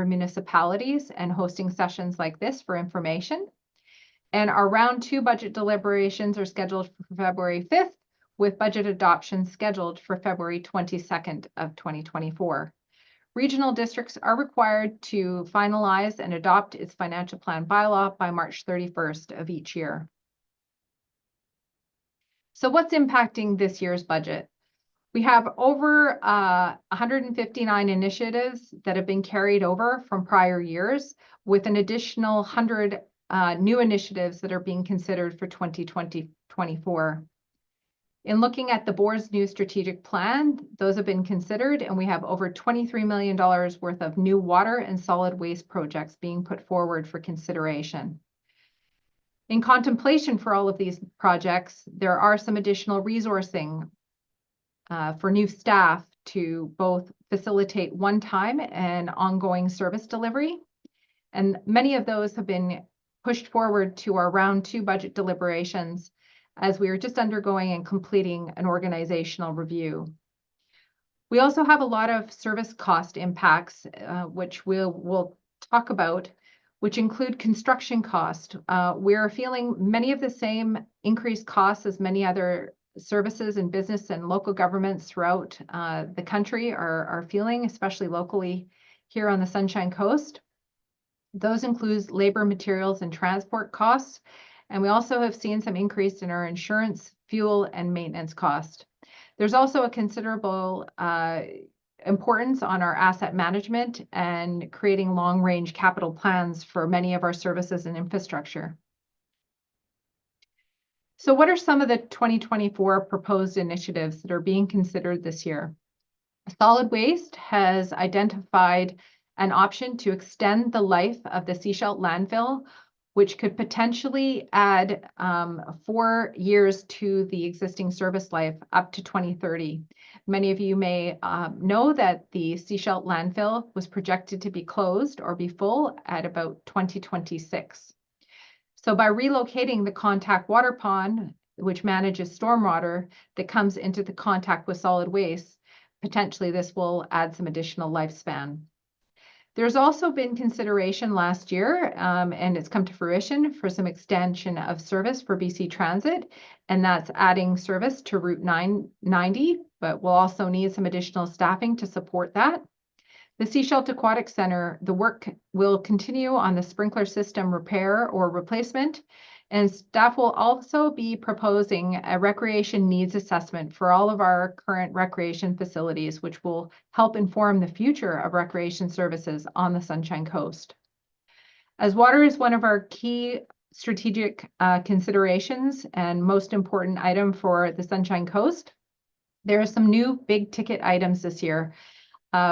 member municipalities and hosting sessions like this for information. And our round 2 budget deliberations are scheduled for February 5th, with budget adoption scheduled for February 22nd of 2024. Regional districts are required to finalize and adopt its financial plan bylaw by March 31st of each year. So what's impacting this year's budget? We have over 159 initiatives that have been carried over from prior years, with an additional 100 new initiatives that are being considered for 2024. In looking at the board's new strategic plan, those have been considered, and we have over $23 million worth of new water and solid waste projects being put forward for consideration. In contemplation for all of these projects, there are some additional resourcing for new staff to both facilitate one-time and ongoing service delivery. And many of those have been pushed forward to our round 2 budget deliberations, as we are just undergoing and completing an organizational review. We also have a lot of service cost impacts, which we'll talk about, which include construction cost. We're feeling many of the same increased costs as many other services and business and local governments throughout the country are feeling, especially locally here on the Sunshine Coast. Those include labor, materials, and transport costs. And we also have seen some increase in our insurance, fuel, and maintenance cost. There's also a considerable importance on our asset management and creating long-range capital plans for many of our services and infrastructure. So what are some of the 2024 proposed initiatives that are being considered this year? Solid Waste has identified an option to extend the life of the Sechelt landfill, which could potentially add 4 years to the existing service life up to 2030. Many of you may know that the Sechelt landfill was projected to be closed or be full at about 2026. So by relocating the contact water pond, which manages stormwater that comes into the contact with solid waste, potentially this will add some additional lifespan. There's also been consideration last year, and it's come to fruition, for some extension of service for BC Transit, and that's adding service to Route 990, but we'll also need some additional staffing to support that. The Sechelt Aquatic Centre, the work will continue on the sprinkler system repair or replacement, and staff will also be proposing a recreation needs assessment for all of our current recreation facilities, which will help inform the future of recreation services on the Sunshine Coast. As water is one of our key strategic considerations and most important item for the Sunshine Coast, there are some new big ticket items this year,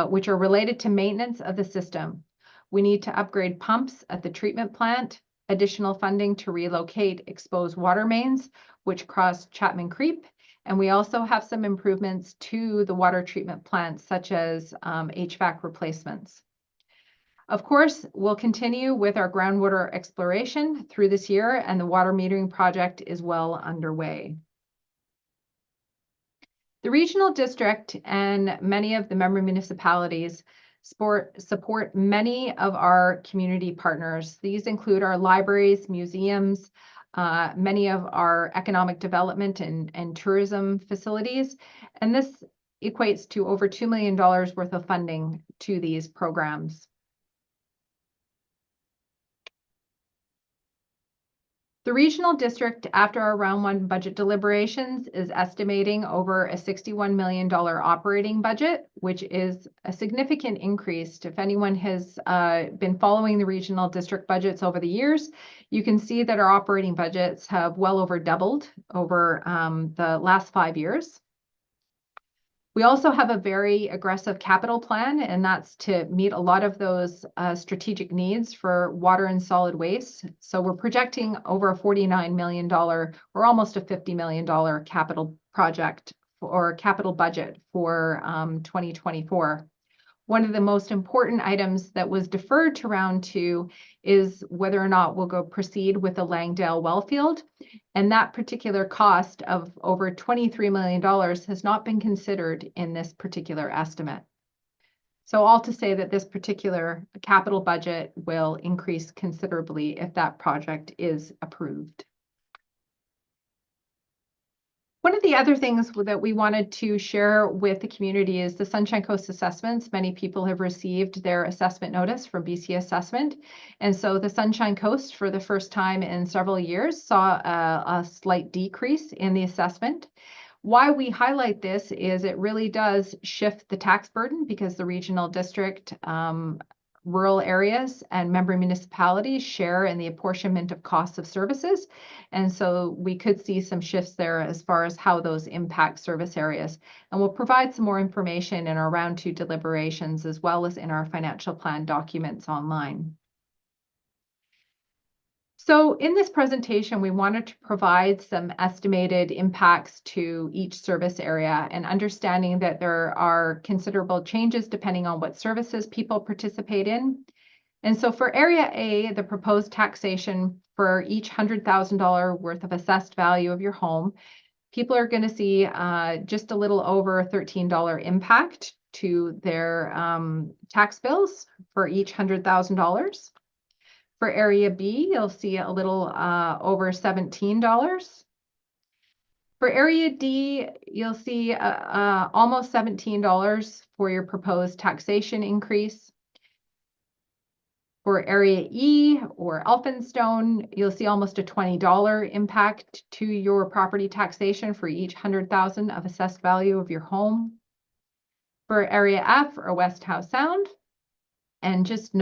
which are related to maintenance of the system. We need to upgrade pumps at the treatment plant, additional funding to relocate exposed water mains, which cross Chapman Creek, and we also have some improvements to the water treatment plants, such as HVAC replacements. Of course, we'll continue with our groundwater exploration through this year, and the water metering project is well underway. The regional district and many of the member municipalities support many of our community partners. These include our libraries, museums, many of our economic development and tourism facilities, and this equates to over $2 million worth of funding to these programs. The regional district, after our round 1 budget deliberations, is estimating over a $61 million operating budget, which is a significant increase. If anyone has been following the regional district budgets over the years, you can see that our operating budgets have well over doubled over the last 5 years. We also have a very aggressive capital plan, and that's to meet a lot of those strategic needs for water and solid waste. So we're projecting over a $49 million or almost a $50 million capital project or capital budget for 2024. One of the most important items that was deferred to round 2 is whether or not we'll go proceed with the Langdale Wellfield. And that particular cost of over $23 million has not been considered in this particular estimate. So all to say that this particular capital budget will increase considerably if that project is approved. One of the other things that we wanted to share with the community is the Sunshine Coast assessments. Many people have received their assessment notice from BC Assessment. And so the Sunshine Coast, for the first time in several years, saw a slight decrease in the assessment. Why we highlight this is it really does shift the tax burden, because the regional district, rural areas and member municipalities share in the apportionment of costs of services. And so we could see some shifts there as far as how those impact service areas. And we'll provide some more information in our round 2 deliberations, as well as in our financial plan documents online. So in this presentation, we wanted to provide some estimated impacts to each service area, and understanding that there are considerable changes depending on what services people participate in. And so for Area A, the proposed taxation for each $100,000 worth of assessed value of your home, people are going to see just a little over $13 impact to their tax bills for each $100,000. For Area B, you'll see a little over $17. For Area D, you'll see almost $17 for your proposed taxation increase. For Area E or Elphinstone, you'll see almost a $20 impact to your property taxation for each $100,000 of assessed value of your home. For Area F or West Howe Sound, and just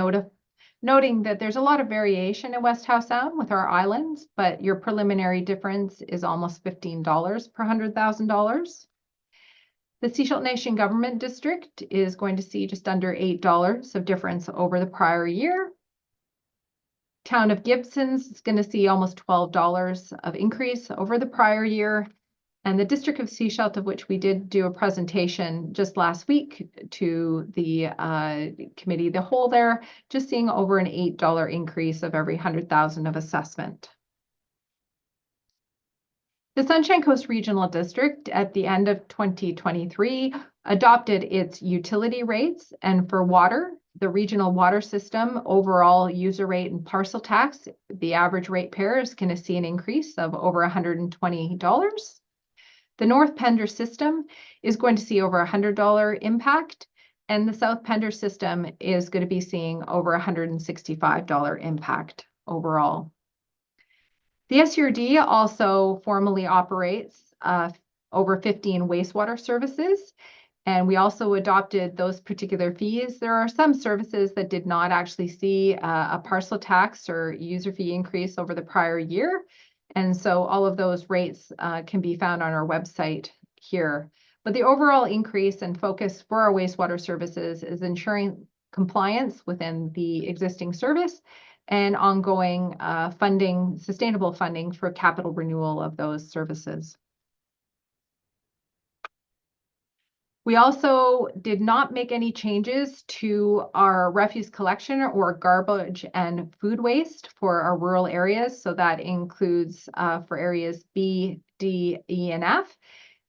noting that there's a lot of variation in West Howe Sound with our islands, but your preliminary difference is almost $15 per $100,000. The Sechelt Nation Government District is going to see just under $8 of difference over the prior year. Town of Gibson's is going to see almost $12 of increase over the prior year. And the District of Sechelt, of which we did do a presentation just last week to the committee, the whole there, just seeing over an $8 increase of every $100,000 of assessment. The Sunshine Coast Regional District at the end of 2023 adopted its utility rates, and for water, the regional water system overall user rate and parcel tax, the average rate pair is going to see an increase of over $120. The North Pender system is going to see over $100 impact, and the South Pender system is going to be seeing over $165 impact overall. The SURD also formally operates over 15 wastewater services, and we also adopted those particular fees. There are some services that did not actually see a parcel tax or user fee increase over the prior year. And so all of those rates can be found on our website here. But the overall increase and focus for our wastewater services is ensuring compliance within the existing service and ongoing funding, sustainable funding for capital renewal of those services. We also did not make any changes to our refuse collection or garbage and food waste for our rural areas. So that includes for areas B, D, E, and F.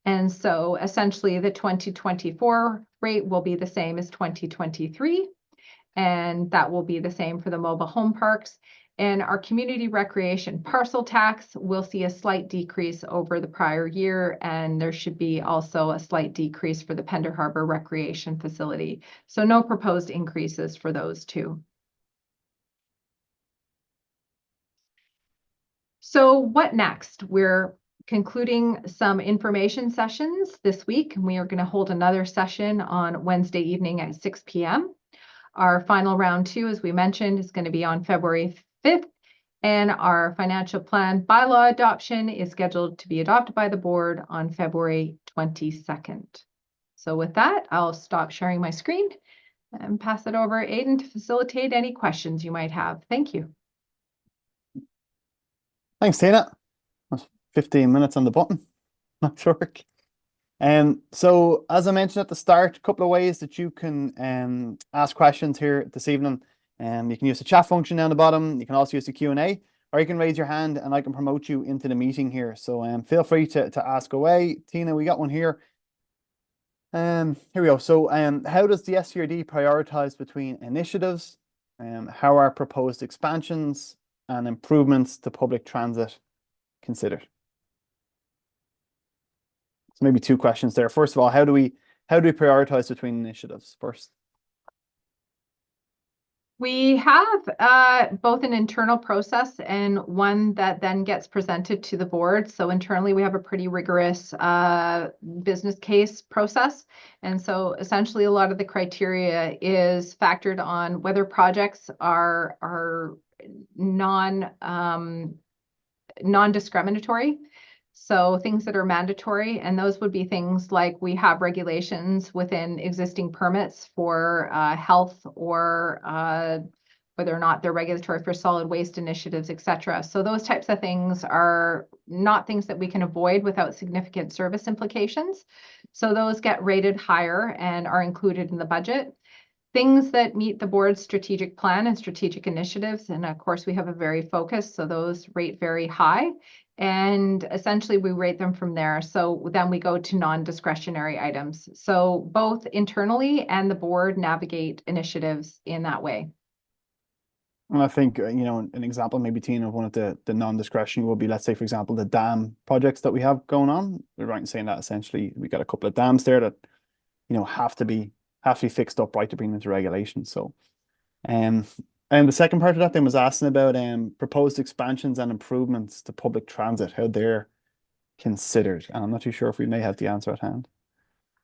And so essentially the 2024 rate will be the same as 2023. And that will be the same for the mobile home parks. And our community recreation parcel tax will see a slight decrease over the prior year, and there should be also a slight decrease for the Pender Harbor Recreation Facility. So no proposed increases for those two. So what next? We're concluding some information sessions this week, and we are going to hold another session on Wednesday evening at 6 p.m. Our final round 2, as we mentioned, is going to be on February 5th, and our financial plan bylaw adoption is scheduled to be adopted by the board on February 22nd. So with that, I'll stop sharing my screen and pass it over to Aidan to facilitate any questions you might have. Thank you. Thanks, Tina. That's 15 minutes on the button. Not sure. So as I mentioned at the start, a couple of ways that you can ask questions here this evening. You can use the chat function down the bottom. You can also use the Q&A, or you can raise your hand and I can promote you into the meeting here. So feel free to ask away. Tina, we got one here. Here we go. So, how does the SCRD prioritize between initiatives? How are proposed expansions and improvements to public transit considered? So maybe two questions there. First of all, how do we prioritize between initiatives first? We have both an internal process and one that then gets presented to the board. So internally, we have a pretty rigorous business case process. And so essentially, a lot of the criteria is factored on whether projects are non-discriminatory. So things that are mandatory, and those would be things like we have regulations within existing permits for health or whether or not they're regulatory for solid waste initiatives, et cetera. So those types of things are not things that we can avoid without significant service implications. So those get rated higher and are included in the budget. Things that meet the board's strategic plan and strategic initiatives, and of course we have a very focused, so those rate very high. And essentially we rate them from there. So then we go to non-discretionary items. So both internally and the board navigate initiatives in that way. And I think, an example maybe, Tina, of one of the non-discretionary will be, let's say, for example, the dam projects that we have going on. We're right in saying that essentially we got a couple of dams there that, have to be fixed up right to bring them into regulation. So, and the second part of that then was asking about proposed expansions and improvements to public transit, how they're considered. And I'm not too sure if we may have the answer at hand.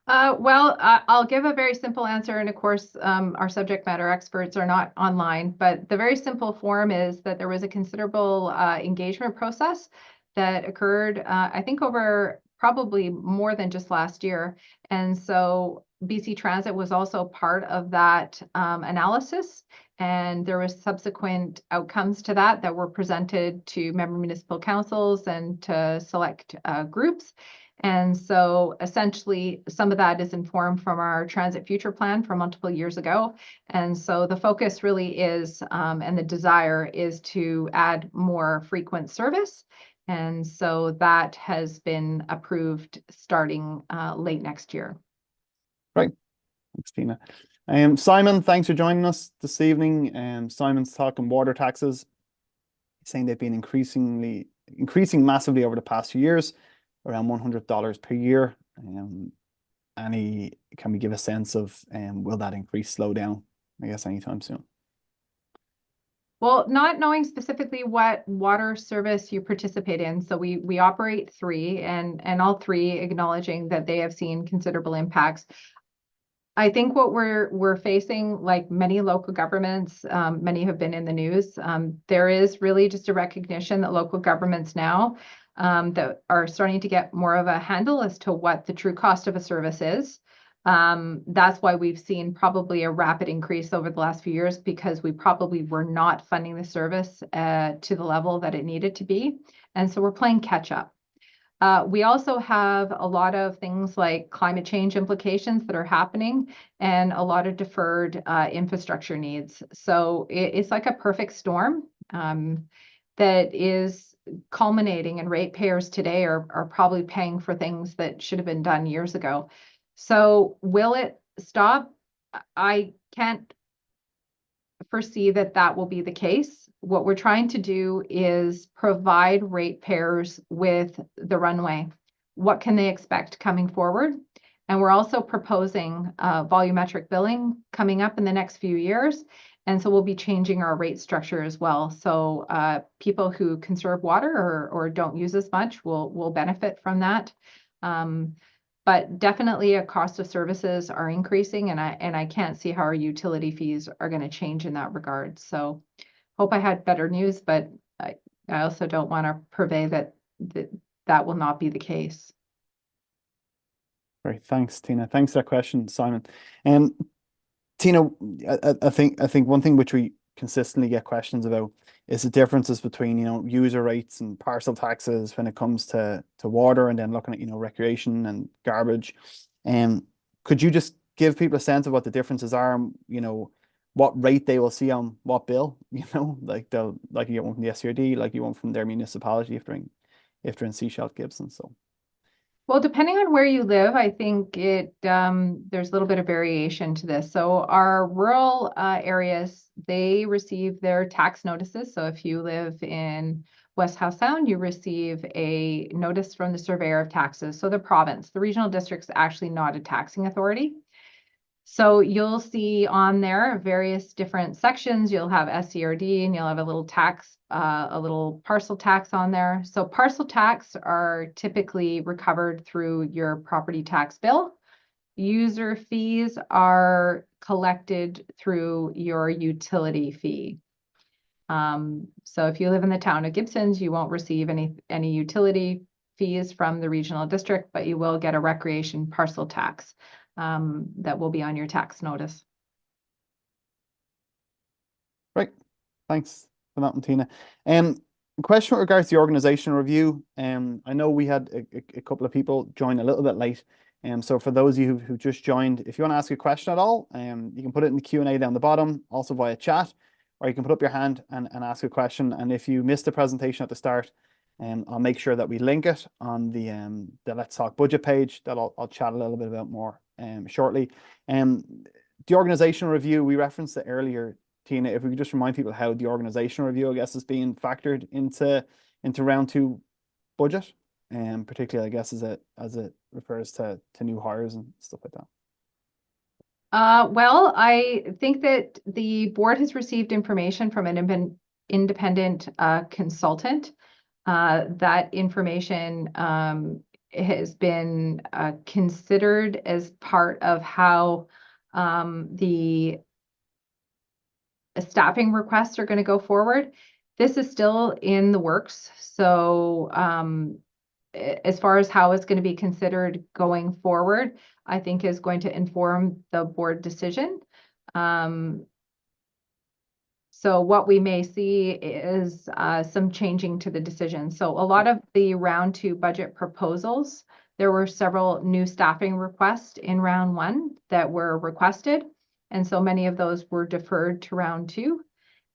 Well, I'll give a very simple answer. And of course, our subject matter experts are not online, but the very simple form is that there was a considerable engagement process that occurred, I think, over probably more than just last year. And so BC Transit was also part of that analysis. And there was subsequent outcomes to that were presented to member municipal councils and to select groups. And so essentially, some of that is informed from our Transit Future Plan from multiple years ago. And so the focus really is, and the desire is to add more frequent service. And so that has been approved starting late next year. Right. Thanks, Tina. Simon, thanks for joining us this evening. Simon's talking water taxes, saying they've been increasing massively over the past few years, around $100 per year. Can we give a sense of will that increase slow down, I guess, anytime soon? Well, not knowing specifically what water service you participate in, so we operate three, and all three acknowledging that they have seen considerable impacts. I think what we're facing, like many local governments, many have been in the news. There is really just a recognition that local governments now that are starting to get more of a handle as to what the true cost of a service is. That's why we've seen probably a rapid increase over the last few years, because we probably were not funding the service to the level that it needed to be. And so we're playing catch up. We also have a lot of things like climate change implications that are happening and a lot of deferred infrastructure needs. So it's like a perfect storm that is culminating, and ratepayers today are probably paying for things that should have been done years ago. So will it stop? I can't foresee that will be the case. What we're trying to do is provide ratepayers with the runway. What can they expect coming forward? And we're also proposing volumetric billing coming up in the next few years. And so we'll be changing our rate structure as well. So people who conserve water or don't use as much will benefit from that. But definitely a cost of services are increasing, and I can't see how our utility fees are going to change in that regard. So hope I had better news, but I also don't want to purvey that will not be the case. Great, thanks, Tina. Thanks for that question, Simon. And Tina, I think one thing which we consistently get questions about is the differences between user rates and parcel taxes when it comes to water, and then looking at recreation and garbage. And could you just give people a sense of what the differences are, what rate they will see on what bill, like you get one from the SCRD, like you want from their municipality if they're in Sechelt Gibson. So Well, depending on where you live, I think there's a little bit of variation to this. So our rural areas, they receive their tax notices. So if you live in West Howe Sound, you receive a notice from the Surveyor of Taxes. So the province, the regional district's actually not a taxing authority. So you'll see on there various different sections. You'll have SCRD and you'll have a little tax, a little parcel tax on there. So parcel tax are typically recovered through your property tax bill. User fees are collected through your utility fee. So if you live in the town of Gibsons, you won't receive any utility fees from the regional district, but you will get a recreation parcel tax that will be on your tax notice. Right. Thanks for that one, Tina. Question with regards to the organization review. I know we had a couple of people join a little bit late. So for those of you who just joined, if you want to ask a question at all, you can put it in the Q&A down the bottom, also via chat, or you can put up your hand and ask a question. And if you missed the presentation at the start, I'll make sure that we link it on the Let's Talk Budget page that I'll chat a little bit about more shortly. The organization review, we referenced it earlier, Tina. If we could just remind people how the organizational review, I guess, is being factored into round two budget, and particularly, I guess, as it refers to new hires and stuff like that. Well, I think that the board has received information from an independent consultant. That information has been considered as part of how the staffing requests are going to go forward. This is still in the works. So as far as how it's going to be considered going forward, I think is going to inform the board decision. So what we may see is some changing to the decision. So a lot of the round two budget proposals, there were several new staffing requests in round one that were requested. And so many of those were deferred to round two.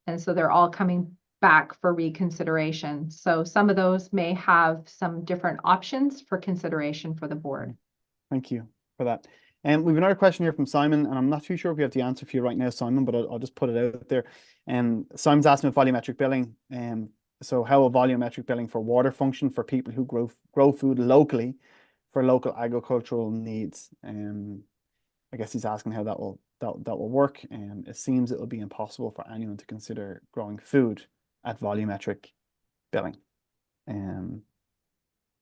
And so they're all coming back for reconsideration. So some of those may have some different options for consideration for the board. Thank you for that. And we have another question here from Simon, and I'm not too sure if we have the answer for you right now, Simon, but I'll just put it out there. Simon's asking about volumetric billing. So how will volumetric billing for water function for people who grow food locally for local agricultural needs? I guess he's asking how that will work. And it seems it will be impossible for anyone to consider growing food at volumetric billing.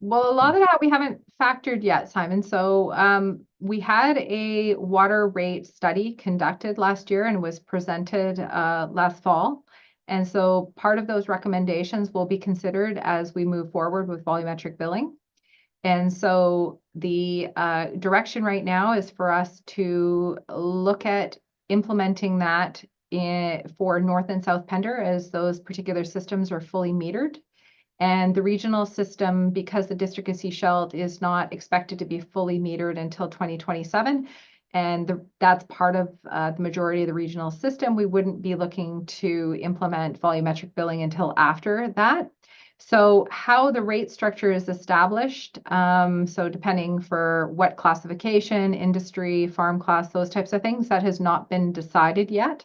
Well, a lot of that we haven't factored yet, Simon. So we had a water rate study conducted last year and was presented last fall. And so part of those recommendations will be considered as we move forward with volumetric billing. And so the direction right now is for us to look at implementing that for North and South Pender as those particular systems are fully metered. And the regional system, because the District of Sechelt is not expected to be fully metered until 2027, and that's part of the majority of the regional system, we wouldn't be looking to implement volumetric billing until after that. So how the rate structure is established, so depending for what classification, industry, farm class, those types of things, that has not been decided yet.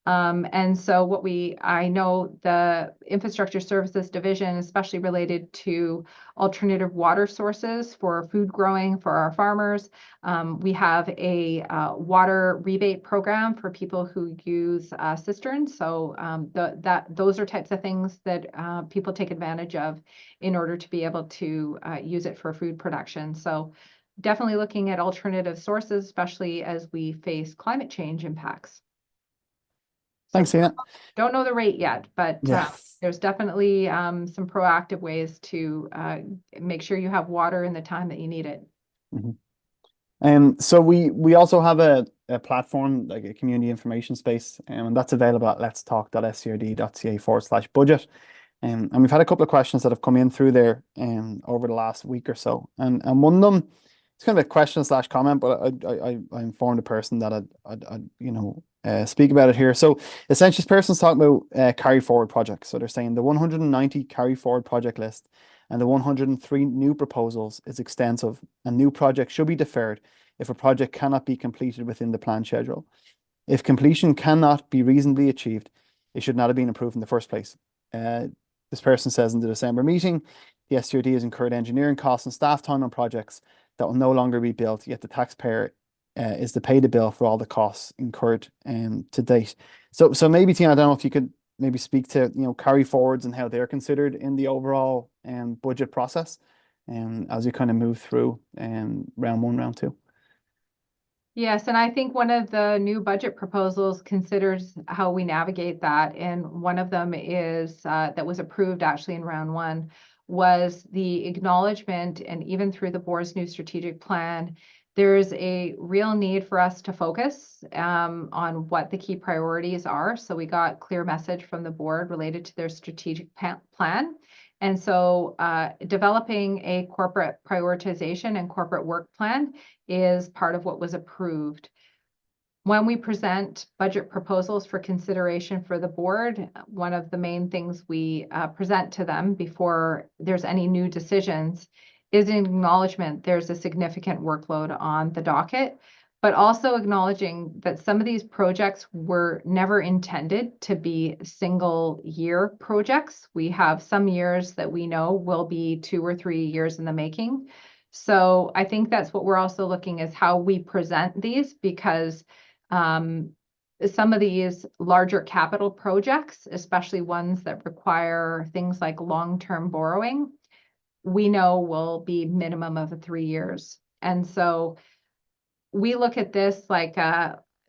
And so I know the Infrastructure Services Division, especially related to alternative water sources for food growing for our farmers. We have a water rebate program for people who use cisterns. So those are types of things that people take advantage of in order to be able to use it for food production. So definitely looking at alternative sources, especially as we face climate change impacts. Thanks, Tina. Don't know the rate yet, but Yeah. there's definitely some proactive ways to make sure you have water in the time that you need it. So we also have a platform, like a community information space, and that's available at letstalk.scrd.ca/budget. And we've had a couple of questions that have come in through there over the last week or so. And one of them, it's kind of a question/comment, but I informed a person that I'd speak about it here. So essentially, this person's talking about carry forward projects. So they're saying the 190 carry forward project list and the 103 new proposals is extensive, and new projects should be deferred if a project cannot be completed within the planned schedule. If completion cannot be reasonably achieved, it should not have been approved in the first place. This person says in the December meeting, the STRD has incurred engineering costs and staff time on projects that will no longer be built, yet the taxpayer is to pay the bill for all the costs incurred to date. So maybe, Tina, I don't know if you could maybe speak to, carry forwards and how they're considered in the overall budget process as you kind of move through round one, round two. Yes, and I think one of the new budget proposals considers how we navigate that. And one of them is that was approved actually in round one was the acknowledgement, and even through the board's new strategic plan, there's a real need for us to focus on what the key priorities are. So we got clear message from the board related to their strategic plan. And so developing a corporate prioritization and corporate work plan is part of what was approved. When we present budget proposals for consideration for the board, one of the main things we present to them before there's any new decisions is an acknowledgement there's a significant workload on the docket, but also acknowledging that some of these projects were never intended to be single year projects. We have some years that we know will be 2 or 3 years in the making. So I think that's what we're also looking is how we present these, because some of these larger capital projects, especially ones that require things like long-term borrowing, we know will be minimum of 3 years. And so we look at this like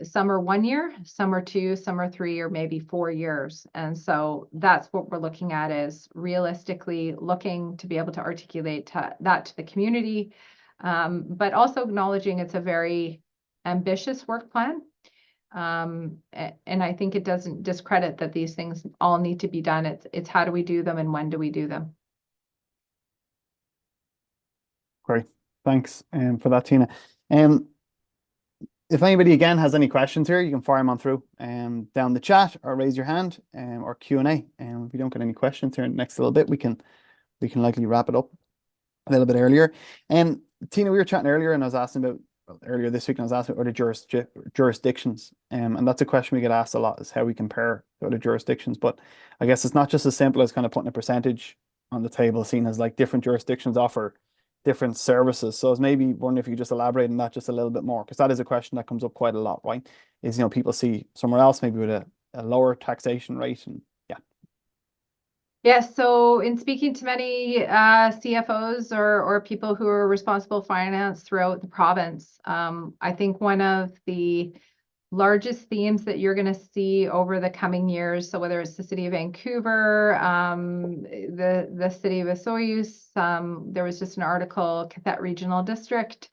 some are 1 year, some are 2, some are 3, or maybe 4 years. And so that's what we're looking at, is realistically looking to be able to articulate that to the community, but also acknowledging it's a very ambitious work plan. And I think it doesn't discredit that these things all need to be done. It's how do we do them and when do we do them? Great. Thanks for that, Tina. If anybody again has any questions here, you can fire them on through down the chat or raise your hand or Q&A. And if we don't get any questions here in the next little bit, we can likely wrap it up a little bit earlier. Tina, we were chatting earlier, and I was asking about earlier this week, and I was asking about other jurisdictions. And that's a question we get asked a lot, is how we compare to other jurisdictions. But I guess it's not just as simple as kind of putting a percentage on the table, seen as like different jurisdictions offer different services. So I was maybe wondering if you could just elaborate on that just a little bit more, because that is a question that comes up quite a lot, right? Is, people see somewhere else maybe with a lower taxation rate, and yeah. Yes, so in speaking to many CFOs or people who are responsible for finance throughout the province, I think one of the largest themes that you're going to see over the coming years, so whether it's the city of Vancouver, the city of Osoyoos, there was just an article, Cathet Regional District.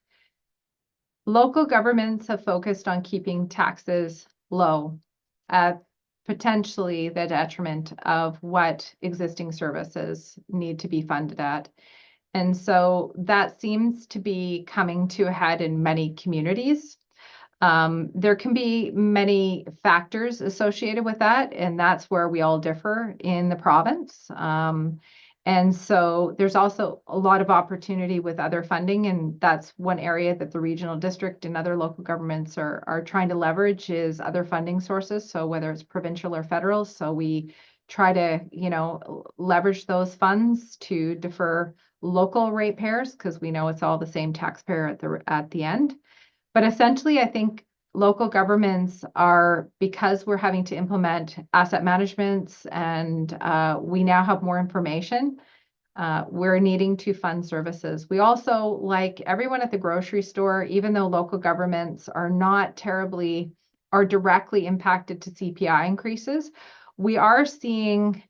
Local governments have focused on keeping taxes low, at potentially the detriment of what existing services need to be funded at. And so that seems to be coming to a head in many communities. There can be many factors associated with that, and that's where we all differ in the province. And so there's also a lot of opportunity with other funding, and that's one area that the regional district and other local governments are trying to leverage, is other funding sources. So whether it's provincial or federal, so we try to, leverage those funds to defer local ratepayers, because we know it's all the same taxpayer at the end. But essentially, I think local governments are, because we're having to implement asset managements and we now have more information, we're needing to fund services. We also, like everyone at the grocery store, even though local governments are not are directly impacted to CPI increases, we are seeing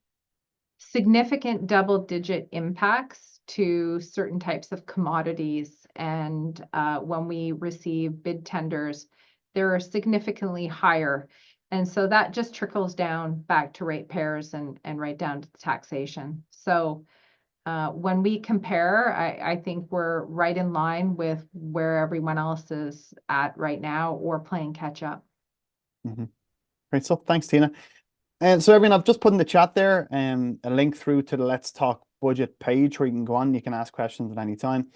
significant double-digit impacts to certain types of commodities. And when we receive bid tenders, they're significantly higher. And so that just trickles down back to ratepayers and right down to taxation. So when we compare, I think we're right in line with where everyone else is at right now, or playing catch up. Mm-hmm. Great stuff. Thanks, Tina. And so everyone, I've just put in the chat there a link through to the Let's Talk budget page where you can go on, you can ask questions at any time.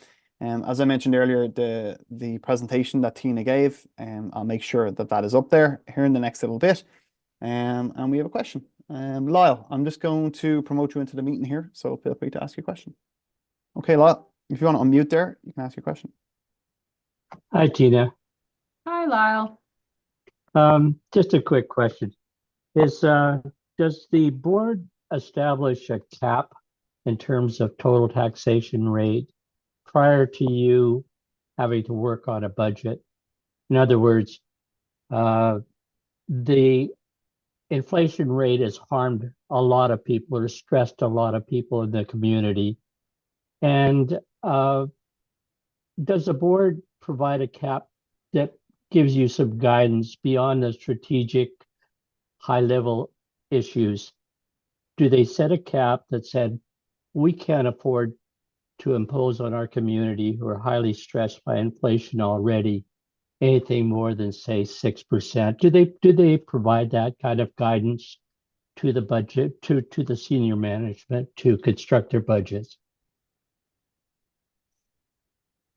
As I mentioned earlier, the presentation that Tina gave, I'll make sure that that is up there here in the next little bit. And we have a question. Lyle, I'm just going to promote you into the meeting here, so feel free to ask your question. Okay, Lyle, if you want to unmute there, you can ask your question. Hi, Tina. Hi, Lyle. Just a quick question. Does the board establish a cap in terms of total taxation rate prior to you having to work on a budget? In other words, the inflation rate has harmed a lot of people or stressed a lot of people in the community. And does the board provide a cap that gives you some guidance beyond the strategic high-level issues? Do they set a cap that said, we can't afford to impose on our community who are highly stressed by inflation already anything more than, say, 6%? Do they provide that kind of guidance to the budget, to the senior management to construct their budgets?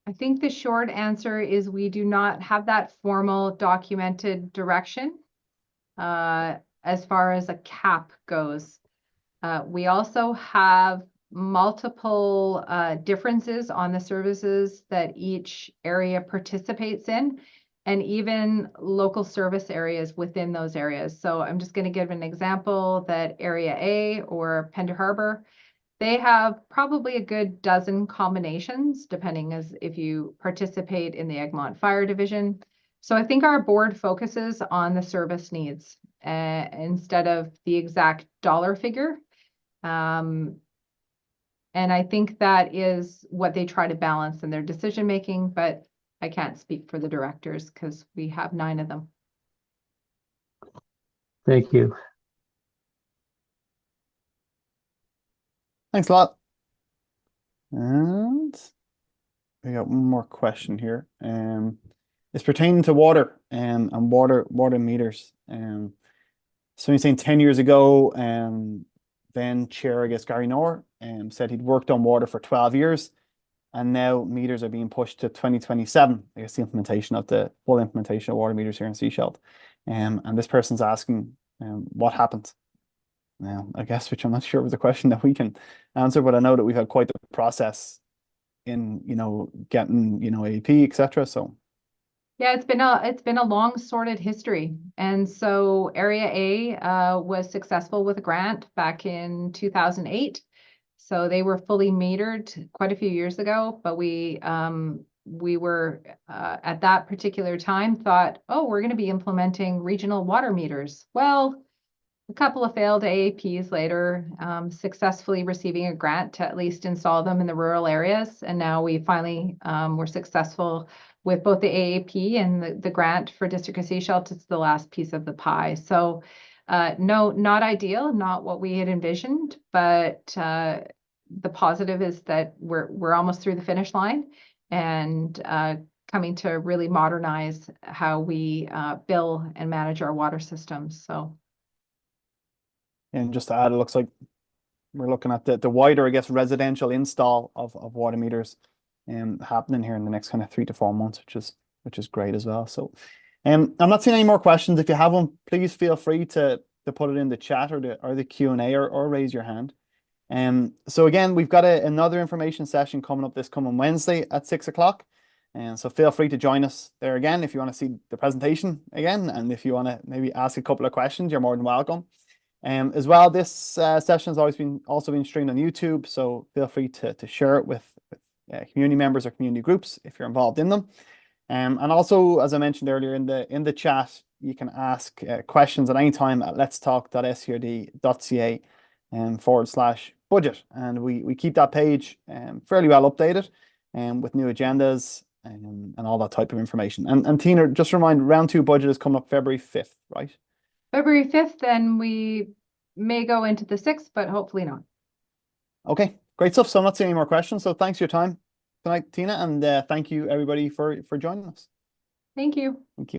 I think the short answer is we do not have that formal documented direction as far as a cap goes. We also have multiple differences on the services that each area participates in, and even local service areas within those areas. So I'm just going to give an example that Area A or Pender Harbor, they have probably a good dozen combinations, depending as if you participate in the Egmont Fire Division. So I think our board focuses on the service needs instead of the exact dollar figure. And I think that is what they try to balance in their decision making, but I can't speak for the directors because we have 9 of them. Thank you. Thanks a lot. And we got one more question here. It's pertaining to water and water meters. So you're saying 10 years ago, then Chair, I guess, Gary Knorr said he'd worked on water for 12 years, and now meters are being pushed to 2027. I guess the full implementation of water meters here in Sechelt. And this person's asking what happened. Now, I guess, which I'm not sure was a question that we can answer, but I know that we've had quite the process in, getting, AEP, etc. So yeah, it's been a long sorted history. And so Area A was successful with a grant back in 2008. So they were fully metered quite a few years ago, but we were at that particular time thought, oh, we're going to be implementing regional water meters. Well, a couple of failed AAPs later, successfully receiving a grant to at least install them in the rural areas. And now we finally were successful with both the AAP and the grant for District of Sechelt. It's the last piece of the pie. So no, not ideal, not what we had envisioned, but the positive is that we're almost through the finish line and coming to really modernize how we bill and manage our water systems. So. And just to add, it looks like we're looking at the wider, I guess, residential install of water meters happening here in the next kind of 3 to 4 months, which is great as well. So I'm not seeing any more questions. If you have one, please feel free to put it in the chat or the Q&A or raise your hand. So again, we've got another information session coming up this coming Wednesday at 6 o'clock. And so feel free to join us there again if you want to see the presentation again, and if you want to maybe ask a couple of questions, you're more than welcome. As well, this session has also been streamed on YouTube, so feel free to share it with community members or community groups if you're involved in them. And also, as I mentioned earlier in the chat, you can ask questions at any time at letstalk.scrd.ca /budget, and we keep that page fairly well updated with new agendas and all that type of information. And Tina, just remind, round 2 budget is coming up February 5th, right? February 5th, then we may go into the 6th, but hopefully not. Okay, great stuff. So I'm not seeing any more questions. So thanks for your time tonight, Tina, and thank you everybody for joining us. Thank you. Thank you.